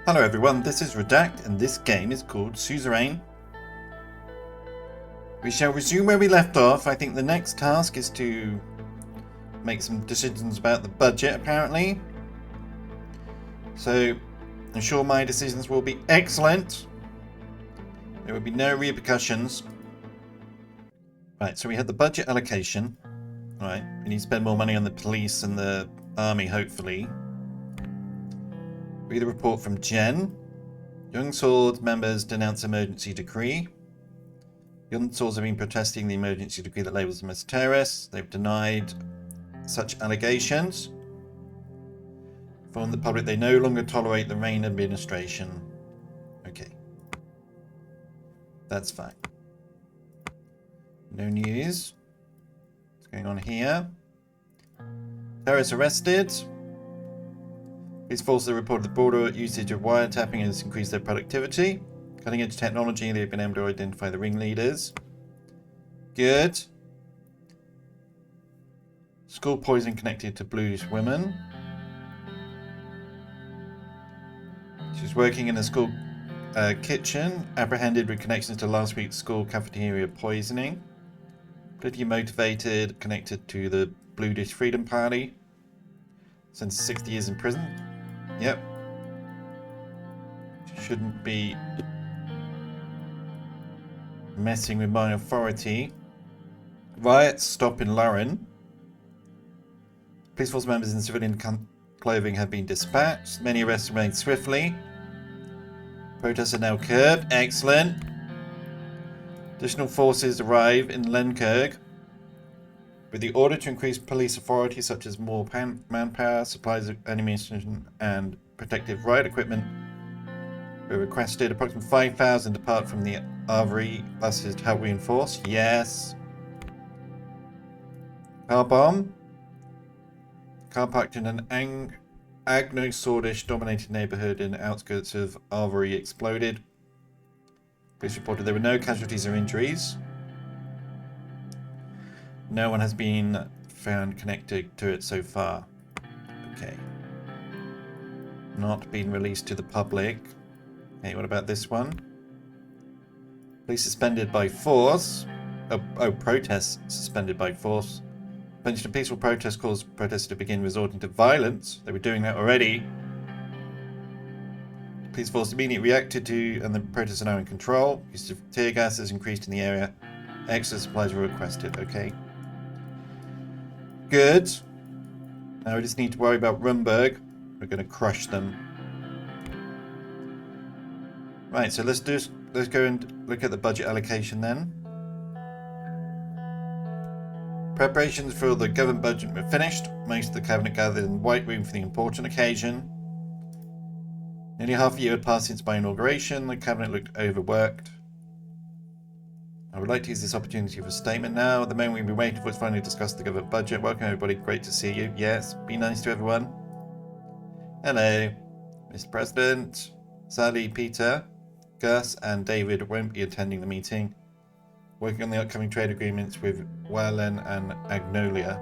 Hello everyone, this is Redact and this game is called Suzerain. We shall resume where we left off. I think the next task is to make some decisions about the budget apparently. So I'm sure my decisions will be excellent. There will be no repercussions. Right, so we had the budget allocation. Right, we need to spend more money on the police and the army hopefully. Read a report from Jen. Young Sword members denounce emergency decree. Young Swords have been protesting the emergency decree that labels them as terrorists. They've denied such allegations. From the public, they no longer tolerate the Reign administration. Okay. That's fine. No news. What's going on here? Terrorists arrested. Police forces have reported the broader usage of wiretapping has increased their productivity. Cutting edge technology, they've been able to identify the ringleaders. Good. School poison connected to bluish women. She's working in a school kitchen, apprehended with connections to last week's school cafeteria poisoning. Politically motivated, connected to the Blue Dish Freedom Party. Sentenced 60 years in prison. Yep. Shouldn't be messing with my authority. Riots stop in Lauren. Police force members in civilian clothing have been dispatched. Many arrests remain swiftly. Protests are now curbed. Excellent. Additional forces arrive in Lenkirk with the order to increase police authority, such as more manpower, supplies of ammunition, and protective riot equipment. We requested approximately 5,000 depart from the Arvery buses to help reinforce. Yes. Car bomb. Car parked in an Agno-Swordish dominated neighbourhood in the outskirts of Arvery exploded. Police reported there were no casualties or injuries. No one has been found connected to it so far. Okay. Not been released to the public. Okay, what about this one? Police suspended by force. Protests suspended by force. Punched a peaceful protest caused protesters to begin resorting to violence. They were doing that already. The police force immediately reacted to, and the protests are now in control. Use of tear gas has increased in the area. Extra supplies were requested. Okay. Good. Now we just need to worry about Rumberg. We're going to crush them. Right, so let's go and look at the budget allocation then. Preparations for the government budget were finished. Most of the cabinet gathered in the White Room for the important occasion. Nearly half a year had passed since my inauguration. The cabinet looked overworked. I would like to use this opportunity for a statement now. The moment we've been waiting for is finally discuss the government budget. Welcome everybody, great to see you. Yes, be nice to everyone. Hello, Mr. President. Sally, Peter, Gus and David won't be attending the meeting. Working on the upcoming trade agreements with Wellen and Agnolia.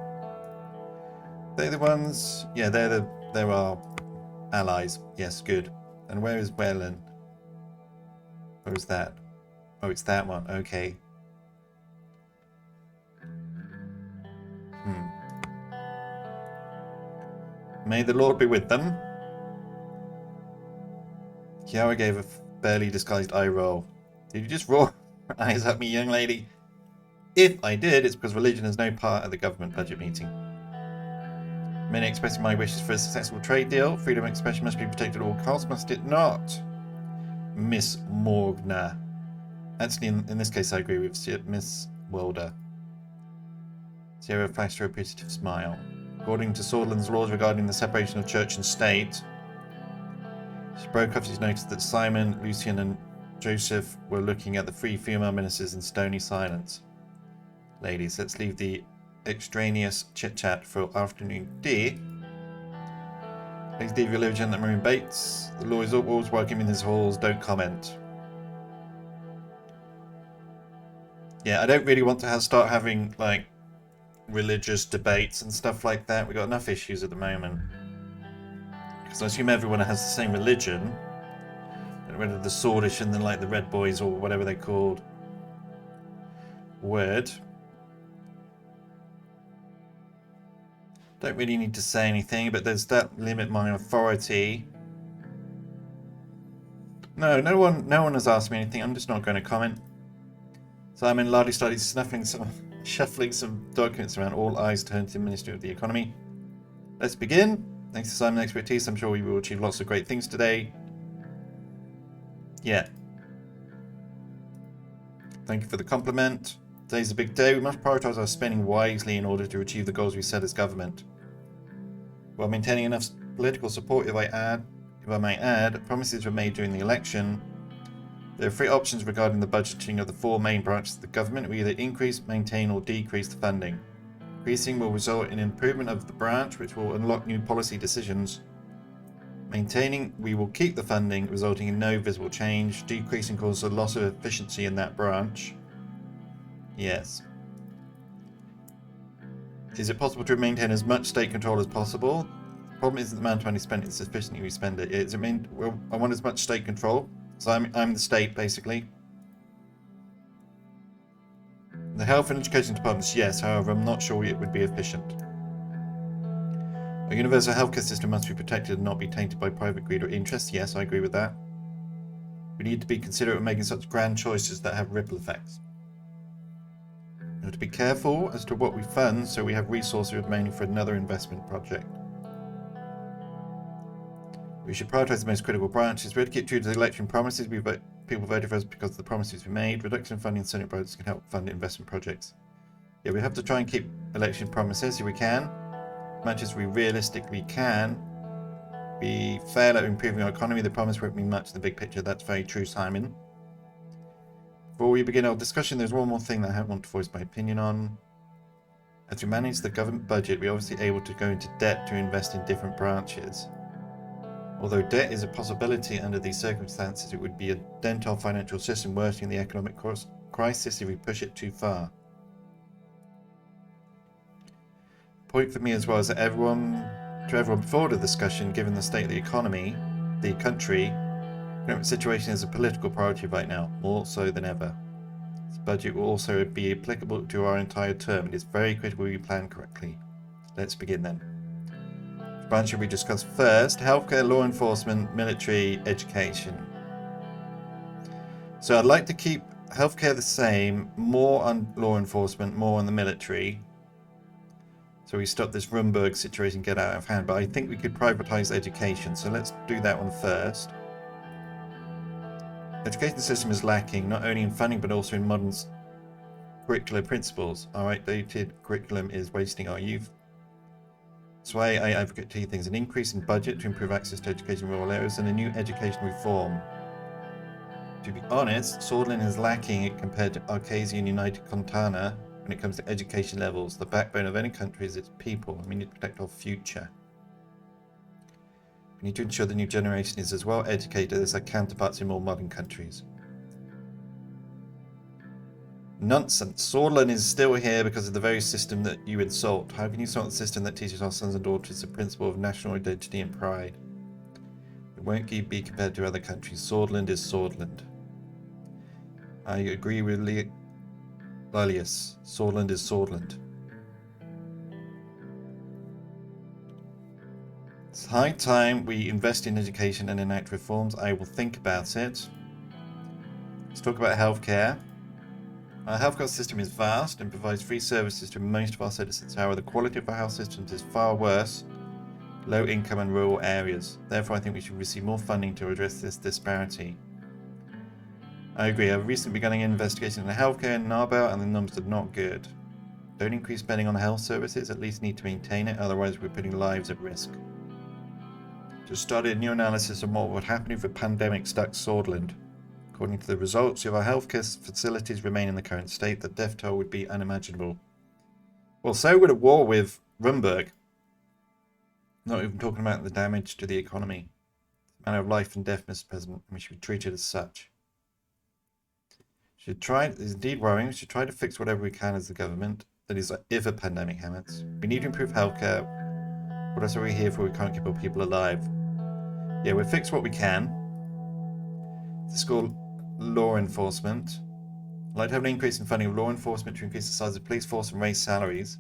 They're the ones... Yeah, they're our allies. Yes, good. And where is Wellen? Where is that? Oh, it's that one. Okay. May the Lord be with them. Kiara gave a barely disguised eye roll. Did you just roll your eyes at me, young lady? If I did, it's because religion has no part at the government budget meeting. Many expressing my wishes for a successful trade deal. Freedom of expression must be protected at all costs, must it not? Miss Morgna. Actually, in this case, I agree with Miss Wilder. Sierra flashed her appreciative smile. According to Sordland's laws regarding the separation of church and state, she broke off. She's noticed that Simon, Lucian, and Joseph were looking at the three female ministers in stony silence. Ladies, let's leave the extraneous chit-chat for afternoon tea. Please leave your religion at Marine Bates. The law is always welcome in his halls. Don't comment. Yeah, I don't really want to start having, like, religious debates and stuff like that. We've got enough issues at the moment. Because I assume everyone has the same religion. rid of the Swordish and then like the Red Boys or whatever they're called. Word. Don't really need to say anything, but does that limit my authority? No one has asked me anything. I'm just not going to comment. Simon largely started shuffling some documents around. All eyes turned to the Ministry of the Economy. Let's begin. Thanks to Simon's expertise, I'm sure we will achieve lots of great things today. Yeah. Thank you for the compliment. Today's a big day. We must prioritise our spending wisely in order to achieve the goals we set as government. While maintaining enough political support, if I may add, promises were made during the election. There are three options regarding the budgeting of the four main branches of the government. We either increase, maintain, or decrease the funding. Increasing will result in improvement of the branch, which will unlock new policy decisions. Maintaining, we will keep the funding, resulting in no visible change. Decreasing causes a loss of efficiency in that branch. Yes. Is it possible to maintain as much state control as possible? The problem isn't the amount of money spent, it's sufficiently we spend it. Well, I want as much state control. So I'm the state, basically. The health and education departments, yes. However, I'm not sure it would be efficient. A universal healthcare system must be protected and not be tainted by private greed or interest. Yes, I agree with that. We need to be considerate of making such grand choices that have ripple effects. We have to be careful as to what we fund so we have resources remaining for another investment project. We should prioritise the most critical branches. We have to keep true to the election promises. People voted for us because of the promises we made. Reduction in funding Senate projects can help fund investment projects. Yeah, we have to try and keep election promises if we can. As much as we realistically can. We fail at improving our economy. The promise won't mean much in the big picture. That's very true, Simon. Before we begin our discussion, there's one more thing that I want to voice my opinion on. As we manage the government budget, we're obviously able to go into debt to invest in different branches. Although debt is a possibility under these circumstances, it would be a dent our financial system, worsening the economic crisis if we push it too far. Point for me as well is that everyone before the discussion, given the state of the economy, the country, the current situation is a political priority right now, more so than ever. This budget will also be applicable to our entire term. It is very critical we plan correctly. Let's begin then. Which branch should we discuss first? Healthcare, law enforcement, military, education. So I'd like to keep healthcare the same, more on law enforcement, more on the military. So we stop this Rumberg situation get out of hand, but I think we could privatise education, so let's do that one first. Education system is lacking, not only in funding, but also in modern curricular principles. Our outdated curriculum is wasting our youth. That's why I advocate two things: an increase in budget to improve access to education in rural areas, and a new education reform. To be honest, Sordland is lacking it compared to Arcasia and United Contana when it comes to education levels. The backbone of any country is its people, and we need to protect our future. We need to ensure the new generation is as well educated as their counterparts in more modern countries. Nonsense. Sordland is still here because of the very system that you insult. How can you insult the system that teaches our sons and daughters the principle of national identity and pride? It won't be compared to other countries. Sordland is Sordland. I agree with Lalius. Sordland is Sordland. It's high time we invest in education and enact reforms. I will think about it. Let's talk about healthcare. Our healthcare system is vast and provides free services to most of our citizens. However, the quality of our health systems is far worse in low income and rural areas. Therefore, I think we should receive more funding to address this disparity. I agree. I've recently begun an investigation into healthcare in Narbel, and the numbers are not good. Don't increase spending on health services, at least need to maintain it, otherwise we're putting lives at risk. Just started a new analysis on what would happen if a pandemic struck Sordland. According to the results, if our healthcare facilities remain in the current state, the death toll would be unimaginable. Well, so would a war with Rumberg. Not even talking about the damage to the economy. It's a matter of life and death, Mr. President, and we should be treated as such. It's indeed worrying. We should try to fix whatever we can as the government. That is, if a pandemic happens. We need to improve healthcare. What else are we here for? We can't keep our people alive. Yeah, we'll fix what we can. to score law enforcement. I'd like to have an increase in funding of law enforcement to increase the size of the police force and raise salaries.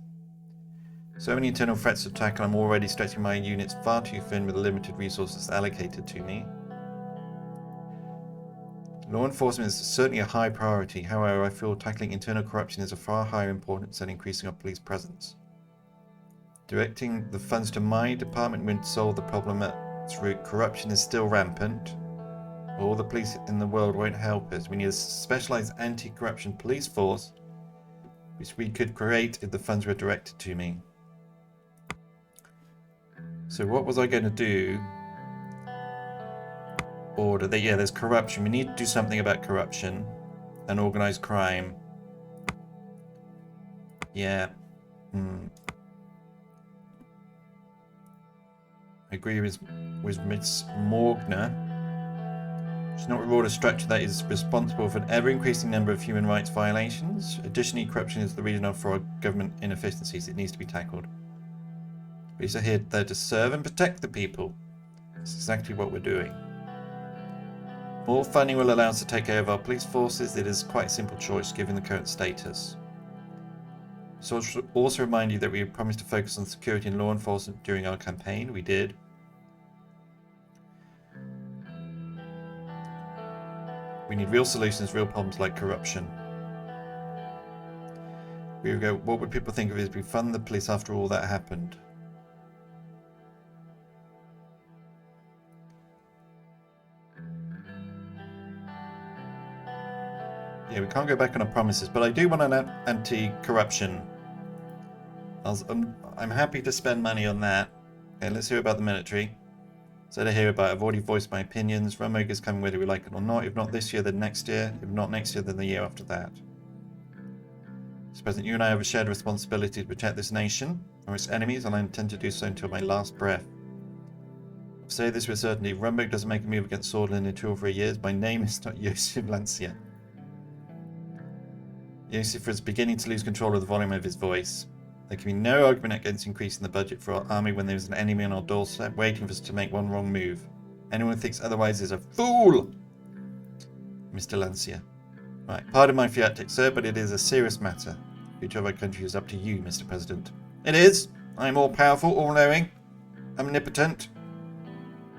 So many internal threats to tackle, I'm already stretching my units far too thin with the limited resources allocated to me. Law enforcement is certainly a high priority, however I feel tackling internal corruption is of far higher importance than increasing our police presence. Directing the funds to my department won't solve the problem at its root. Corruption is still rampant. All the police in the world won't help us. We need a specialised anti-corruption police force, which we could create if the funds were directed to me. So what was I going to do? Order. Yeah, there's corruption. We need to do something about corruption and organised crime. Yeah. I agree with Miss Morgner. Should not reward a structure that is responsible for an ever-increasing number of human rights violations. Additionally, corruption is the reason for our government inefficiencies. It needs to be tackled. Police are here there to serve and protect the people. That's exactly what we're doing. More funding will allow us to take over our police forces. It is quite a simple choice given the current status. So I should also remind you that we promised to focus on security and law enforcement during our campaign. We did. We need real solutions, real problems like corruption. We go, what would people think of it if we fund the police after all that happened? Yeah, we can't go back on our promises, but I do want an anti-corruption. I'm happy to spend money on that. Okay, let's hear about the military. So to hear about, I've already voiced my opinions. Rumog is coming whether we like it or not. If not this year, then next year. If not next year, then the year after that. Mr. President, you and I have a shared responsibility to protect this nation from its enemies, and I intend to do so until my last breath. I'll say this with certainty. If Rumog doesn't make a move against Sordland in 2 or 3 years, my name is not Yosef Lancia. Yosef is beginning to lose control of the volume of his voice. There can be no argument against increasing the budget for our army when there is an enemy on our doorstep waiting for us to make one wrong move. Anyone who thinks otherwise is a fool! Mr. Lancia. Right, pardon my fiat, sir, but it is a serious matter. The future of our country is up to you, Mr. President. It is. I am all-powerful, all-knowing, omnipotent,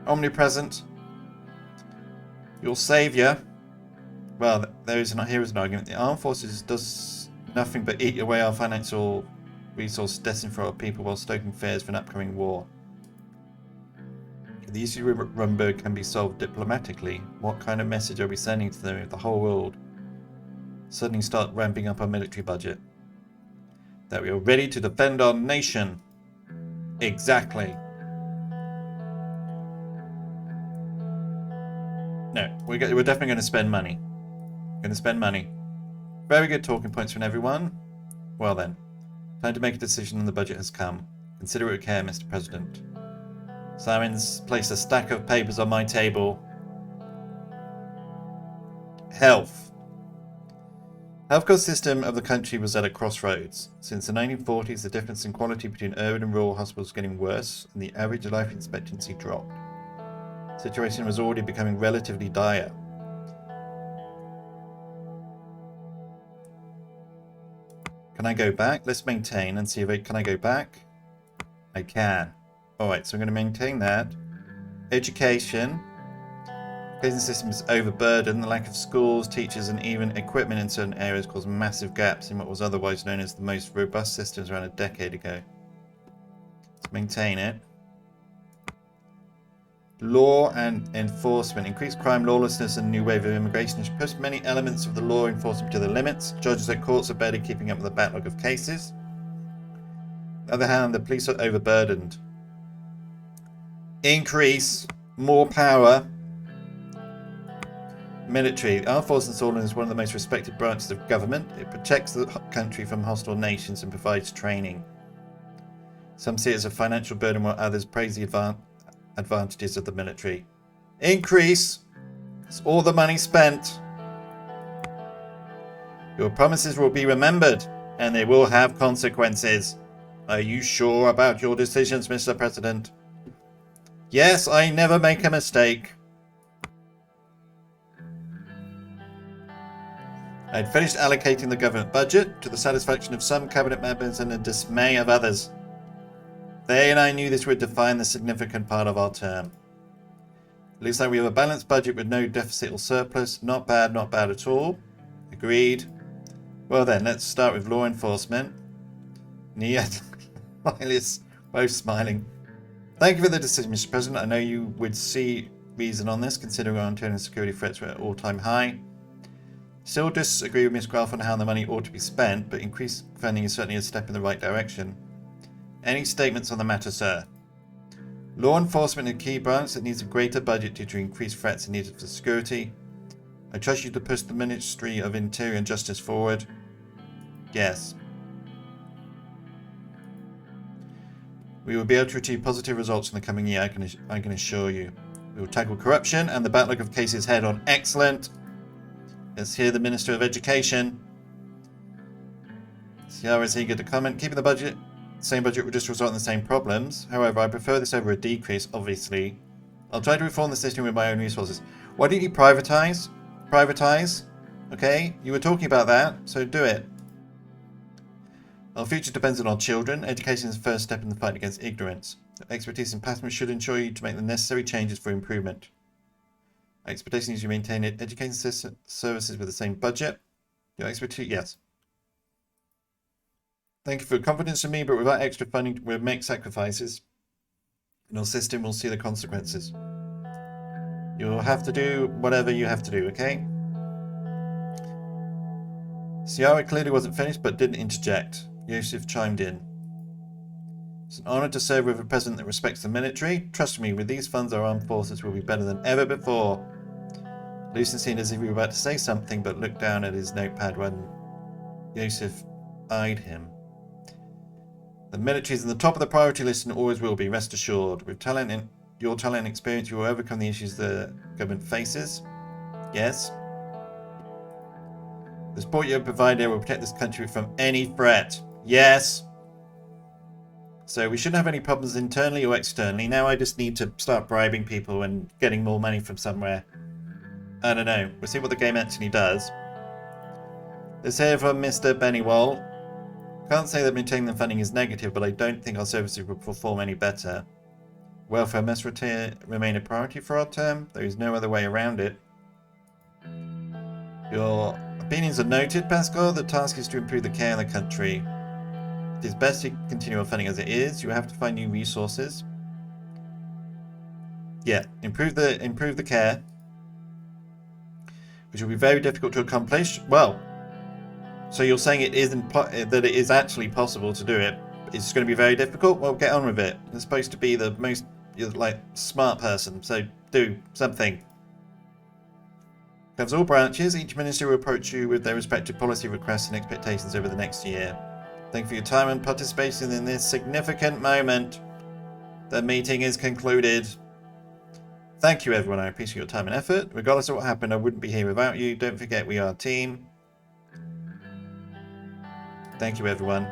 omnipresent. Your saviour. Well, here is an argument. The armed forces does nothing but eat away our financial resources destined for our people while stoking fears for an upcoming war. If the issue with Rumberg can be solved diplomatically, what kind of message are we sending to them if the whole world suddenly start ramping up our military budget? That we are ready to defend our nation. Exactly. No, we're definitely going to spend money. Going to spend money. Very good talking points from everyone. Well then, time to make a decision and the budget has come. Consider it with care, Mr. President. Simon's placed a stack of papers on my table. Health. Healthcare system of the country was at a crossroads. Since the 1940s, the difference in quality between urban and rural hospitals was getting worse, and the average life expectancy dropped. The situation was already becoming relatively dire. Can I go back? Let's maintain and see if can I go back? I can. Alright, so I'm going to maintain that. Education. Education system is overburdened. The lack of schools, teachers, and even equipment in certain areas caused massive gaps in what was otherwise known as the most robust systems around a decade ago. Let's maintain it. Law and enforcement. Increased crime, lawlessness, and new wave of immigration has pushed many elements of the law enforcement to the limits. Judges at courts are barely keeping up with the backlog of cases. On the other hand, the police are overburdened. Increase. More power. Military. The armed forces in Sordland is one of the most respected branches of government. It protects the country from hostile nations and provides training. Some see it as a financial burden, while others praise the advantages of the military. Increase. It's all the money spent. Your promises will be remembered, and they will have consequences. Are you sure about your decisions, Mr. President? Yes, I never make a mistake. I'd finished allocating the government budget to the satisfaction of some cabinet members and the dismay of others. They and I knew this would define the significant part of our term. It looks like we have a balanced budget with no deficit or surplus. Not bad at all. Agreed. Well then, let's start with law enforcement. Nia, Miles, both smiling. Thank you for the decision, Mr. President. I know you would see reason on this, considering our internal security threats were at all-time high. Still disagree with Ms. Graff on how the money ought to be spent, but increased funding is certainly a step in the right direction. Any statements on the matter, sir? Law enforcement is a key branch that needs a greater budget due to increased threats needed for security. I trust you to push the Ministry of Interior and Justice forward. Yes. We will be able to achieve positive results in the coming year, I can assure you. We will tackle corruption and the backlog of cases head on. Excellent. Let's hear the Minister of Education. Ciara is eager to comment. Keeping the same budget will just result in the same problems. However, I prefer this over a decrease, obviously. I'll try to reform the system with my own resources. Why don't you privatize? Privatize? Okay, you were talking about that, so do it. Our future depends on our children. Education is the first step in the fight against ignorance. Expertise in plasma should ensure you to make the necessary changes for improvement. Expectation is you maintain education services with the same budget. Your expertise, yes. Thank you for your confidence in me, but without extra funding, we'll make sacrifices. And our system will see the consequences. You'll have to do whatever you have to do, okay? Ciara clearly wasn't finished, but didn't interject. Yosef chimed in. It's an honor to serve with a president that respects the military. Trust me, with these funds, our armed forces will be better than ever before. Lucien seemed as if he were about to say something, but looked down at his notepad when Yosef eyed him. The military is in the top of the priority list and always will be, rest assured. With your talent and experience, you will overcome the issues the government faces. Yes. The support you have provided will protect this country from any threat. Yes. So we shouldn't have any problems internally or externally. Now I just need to start bribing people and getting more money from somewhere. I don't know. We'll see what the game actually does. Let's hear from Mr. Bennywall. Can't say that maintaining the funding is negative, but I don't think our services will perform any better. Welfare must remain a priority for our term. There is no other way around it. Your opinions are noted, Pascal. The task is to improve the care in the country. It is best to continue our funding as it is. You have to find new resources. Yeah, improve the care, which will be very difficult to accomplish. Well, so you're saying it isn't that it is actually possible to do it? It's going to be very difficult. Well, get on with it. You're supposed to be the most smart person, so do something. Covers all branches. Each minister will approach you with their respective policy requests and expectations over the next year. Thank you for your time and participation in this significant moment. The meeting is concluded. Thank you, everyone. I appreciate your time and effort. Regardless of what happened, I wouldn't be here without you. Don't forget, we are a team. Thank you, everyone.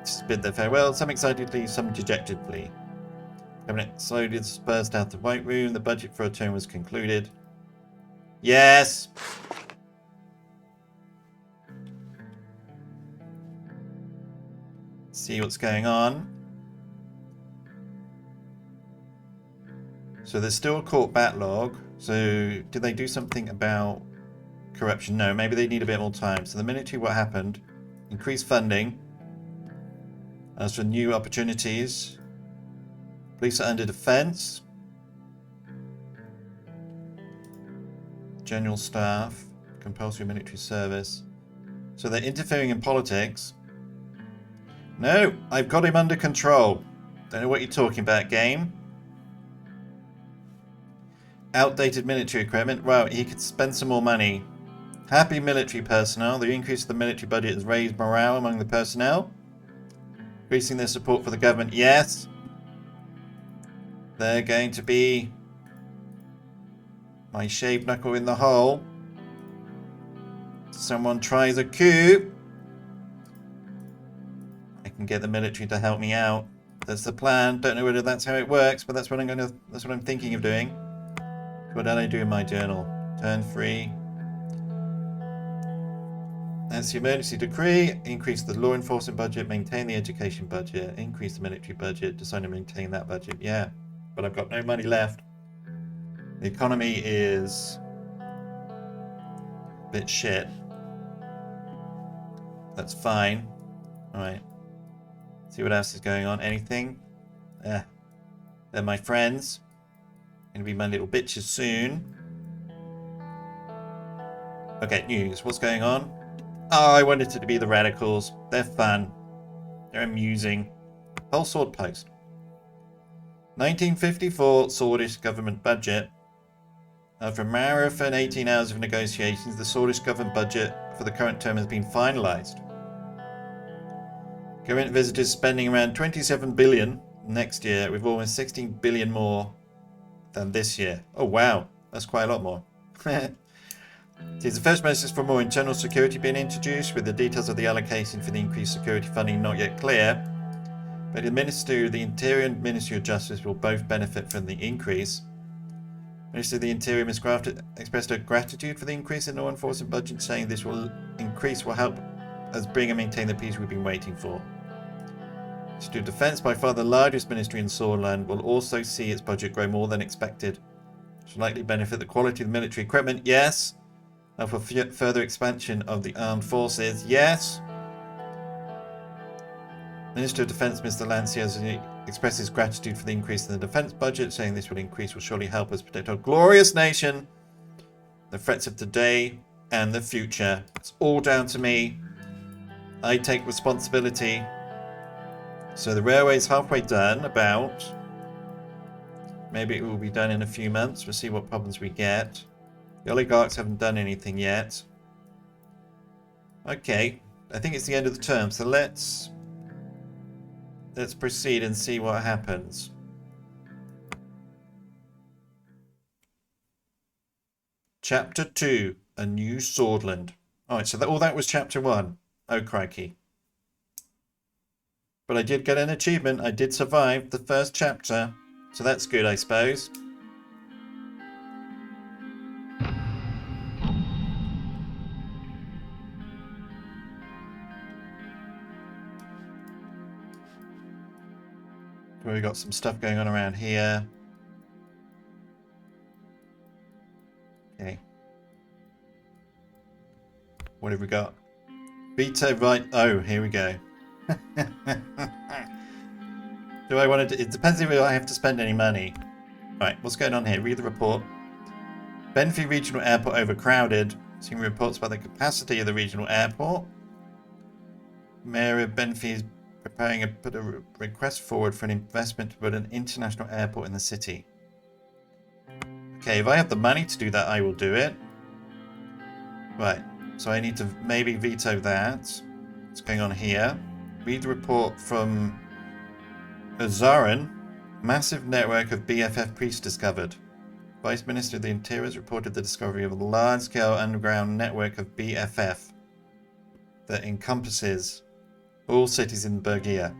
Just bid their farewell, some excitedly, some dejectedly. Cabinet slowly dispersed out the White Room. The budget for a term was concluded. Yes! See what's going on. So there's still a court backlog. So did they do something about corruption? No, maybe they need a bit more time. So the military, what happened? Increased funding. As for new opportunities, police are under defense. General staff, compulsory military service. So they're interfering in politics. No, I've got him under control. Don't know what you're talking about, game. Outdated military equipment. Well, he could spend some more money. Happy military personnel. The increase of the military budget has raised morale among the personnel. Increasing their support for the government. Yes. They're going to be my shaved knuckle in the hole. Someone tries a coup. I can get the military to help me out. That's the plan. Don't know whether that's how it works, but that's what I'm thinking of doing. What did I do in my journal? Turn 3. That's the emergency decree. Increase the law enforcement budget, maintain the education budget, increase the military budget, decide to maintain that budget. Yeah, but I've got no money left. The economy is a bit shit. That's fine. Alright. See what else is going on. Anything? They're my friends. Gonna be my little bitches soon. Okay, news. What's going on? Oh, I wanted it to be the radicals. They're fun. They're amusing. Whole sword post. 1954 Swordish government budget. After a marathon 18 hours of negotiations, the Swordish government budget for the current term has been finalised. Government visitors spending around 27 billion next year, with almost 16 billion more than this year. Oh wow, that's quite a lot more. It is the first message for more internal security being introduced, with the details of the allocation for the increased security funding not yet clear. But the Ministry of the Interior and Ministry of Justice will both benefit from the increase. Minister of the Interior, Ms. Graft, expressed her gratitude for the increase in law enforcement budget, saying this will help us bring and maintain the peace we've been waiting for. Ministry of Defence, by far the largest ministry in Sordland, will also see its budget grow more than expected. This will likely benefit the quality of the military equipment, yes. And for further expansion of the armed forces, yes. Minister of Defence, Mr. Lancier, expresses gratitude for the increase in the defence budget, saying this will surely help us protect our glorious nation, the threats of today and the future. It's all down to me. I take responsibility. So the railway's halfway done, about. Maybe it will be done in a few months. We'll see what problems we get. The oligarchs haven't done anything yet. Okay, I think it's the end of the term, so let's proceed and see what happens. Chapter 2, A New Sordland. Alright, so all that was Chapter 1. Oh, crikey. But I did get an achievement. I did survive the first chapter. So that's good, I suppose. We've got some stuff going on around here. Okay. What have we got? Veto right. Oh, here we go. Do I want to? It depends if I have to spend any money. Right, what's going on here? Read the report. Benfey Regional Airport overcrowded. Seeing reports about the capacity of the regional airport. Mayor of Benfey is preparing to put a request forward for an investment to put an international airport in the city. Okay, if I have the money to do that, I will do it. Right, so I need to maybe veto that. What's going on here? Read the report from Suzerain. Massive network of BFF priests discovered. Vice Minister of the Interior has reported the discovery of a large-scale underground network of BFF that encompasses all cities in Bergia.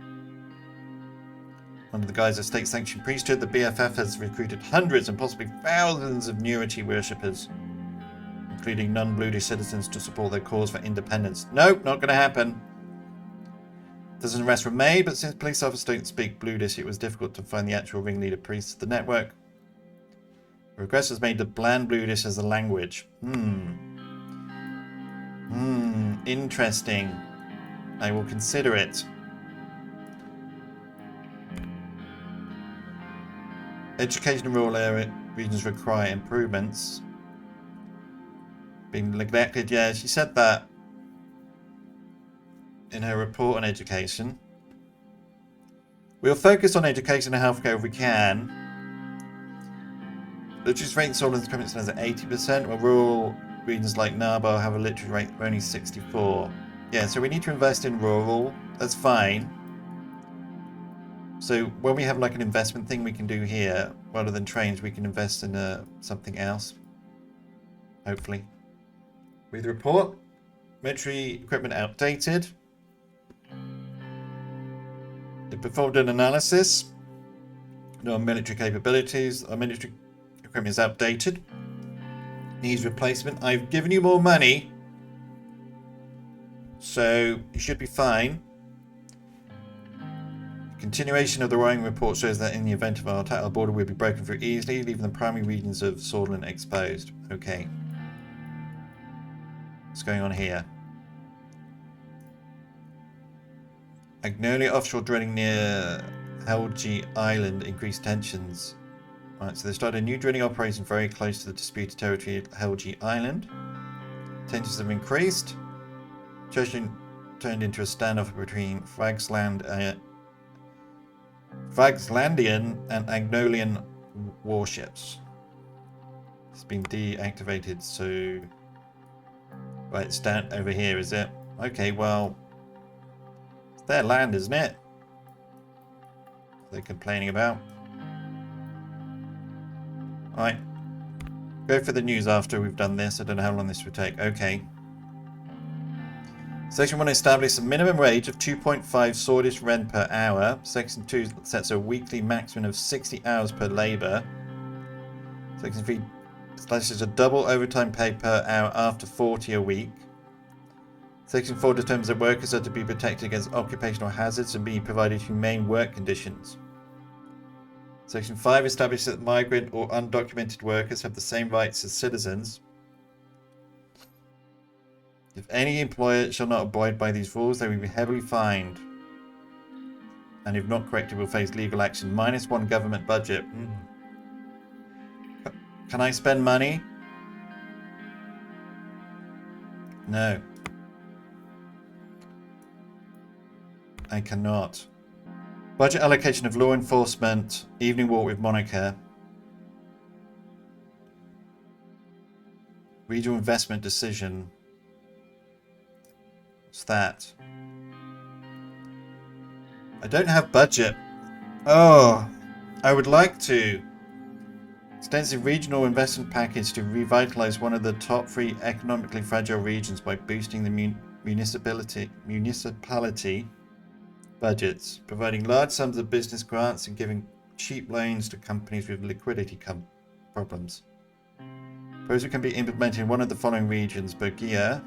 Under the guise of state-sanctioned priesthood, the BFF has recruited hundreds and possibly thousands of Nurity worshippers, including non-Bludish citizens, to support their cause for independence. Nope, not going to happen. Doesn't arrest were made, but since police officers don't speak Bludish, it was difficult to find the actual ringleader priests of the network. The request was made to ban Bludish as a language. Interesting. I will consider it. Education in rural area regions require improvements. Being neglected, yeah, she said that in her report on education. We'll focus on education and healthcare if we can. Literacy rate in Sordland's currently stands at 80%, while rural regions like Narbar have a literacy rate of only 64%. Yeah, so we need to invest in rural. That's fine. So when we have like an investment thing we can do here, rather than trains, we can invest in something else. Hopefully. Read the report. Military equipment outdated. They performed an analysis. No military capabilities. Our military equipment is outdated. Needs replacement. I've given you more money. So you should be fine. Continuation of the roaring report shows that in the event of our attack, our border will be broken through easily, leaving the primary regions of Sordland exposed. Okay. What's going on here? Agnolia offshore drilling near Helgi Island increased tensions. Right, so they started a new drilling operation very close to the disputed territory at Helgi Island. Tensions have increased. Tension turned into a standoff between Fragslandian and Agnolian warships. It's been deactivated, so... Right, it's down over here, is it? Okay, well... It's their land, isn't it? They're complaining about. Right. Go for the news after we've done this. I don't know how long this will take. Okay. Section 1 establishes a minimum wage of 2.5 Sordish Ren per hour. Section 2 sets a weekly maximum of 60 hours per labour. Section 3 establishes a double overtime pay per hour after 40 a week. Section 4 determines that workers are to be protected against occupational hazards and be provided humane work conditions. Section 5 establishes that migrant or undocumented workers have the same rights as citizens. If any employer shall not abide by these rules, they will be heavily fined. And if not corrected, will face legal action. -1 government budget. Can I spend money? No. I cannot. Budget allocation of law enforcement. Evening walk with Monica. Regional investment decision. What's that? I don't have budget. Oh, I would like to. Extensive regional investment package to revitalize one of the top 3 economically fragile regions by boosting the municipality budgets, providing large sums of business grants and giving cheap loans to companies with liquidity problems. Proposal can be implemented in one of the following regions: Bergia,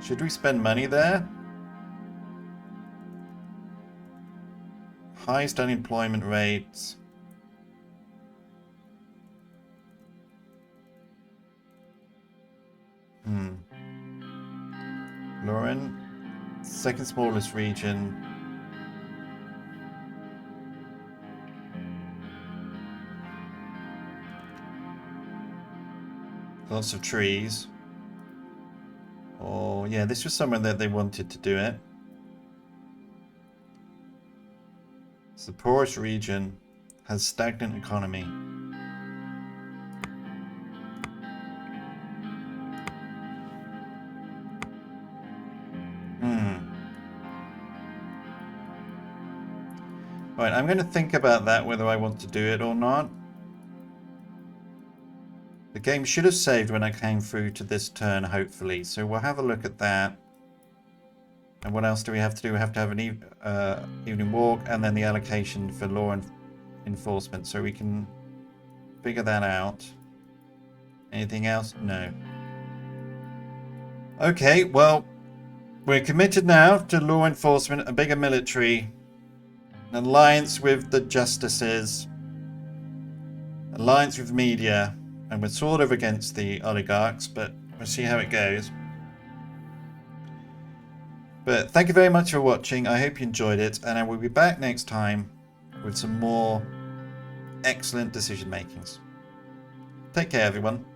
should we spend money there? Highest unemployment rates. Lauren, second smallest region. Lots of trees. Oh, yeah, this was somewhere that they wanted to do it. It's the poorest region, has stagnant economy. Right, I'm going to think about that, whether I want to do it or not. The game should have saved when I came through to this turn, hopefully. So we'll have a look at that. And what else do we have to do? We have to have an evening walk and then the allocation for law enforcement. So we can figure that out. Anything else? No. Okay, well, we're committed now to law enforcement, a bigger military, an alliance with the justices, alliance with media, and we're sort of against the oligarchs, but we'll see how it goes. But thank you very much for watching. I hope you enjoyed it, and I will be back next time with some more excellent decision makings. Take care, everyone.